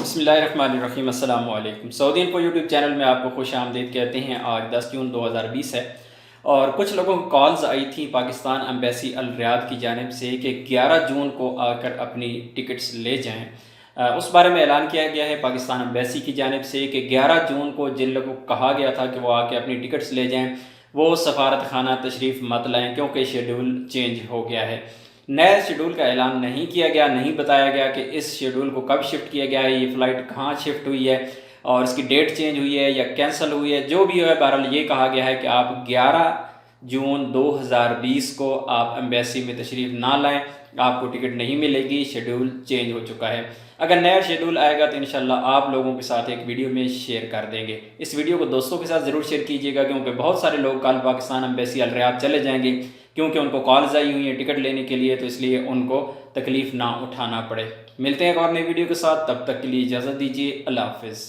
بسم اللہ الرحمن الرحیم۔ السلام علیکم۔ سعودی انفو یوٹیوب چینل میں آپ کو خوش آمدید کہتے ہیں۔ آج 10 جون 2020 ہے اور کچھ لوگوں کو کالز آئی تھیں پاکستان ایمبیسی الریاض کی جانب سے کہ 11 جون کو آ کر اپنی ٹکٹس لے جائیں۔ اس بارے میں اعلان کیا گیا ہے پاکستان ایمبیسی کی جانب سے کہ 11 جون کو جن لوگوں کو کہا گیا تھا کہ وہ آ کے اپنی ٹکٹس لے جائیں وہ سفارت خانہ تشریف مت لائیں کیونکہ شیڈول چینج ہو گیا ہے۔ نئے شیڈول کا اعلان نہیں کیا گیا، نہیں بتایا گیا کہ اس شیڈول کو کب شفٹ کیا گیا ہے، یہ فلائٹ کہاں شفٹ ہوئی ہے اور اس کی ڈیٹ چینج ہوئی ہے یا کینسل ہوئی ہے، جو بھی ہے بہرحال یہ کہا گیا ہے کہ آپ 11 جون 2020 کو آپ ایمبیسی میں تشریف نہ لائیں، آپ کو ٹکٹ نہیں ملے گی، شیڈول چینج ہو چکا ہے۔ اگر نیا شیڈول آئے گا تو انشاءاللہ آپ لوگوں کے ساتھ ایک ویڈیو میں شیئر کر دیں گے۔ اس ویڈیو کو دوستوں کے ساتھ ضرور شیئر کیجیے گا کیونکہ بہت سارے لوگ کل پاکستان ایمبیسی الریاض چلے جائیں گے کیونکہ ان کو کالز آئی ہوئی ہیں ٹکٹ لینے کے لیے، تو اس لیے ان کو تکلیف نہ اٹھانا پڑے۔ ملتے ہیں ایک اور نئی ویڈیو کے ساتھ، تب تک کے لیے اجازت دیجیے، اللہ حافظ۔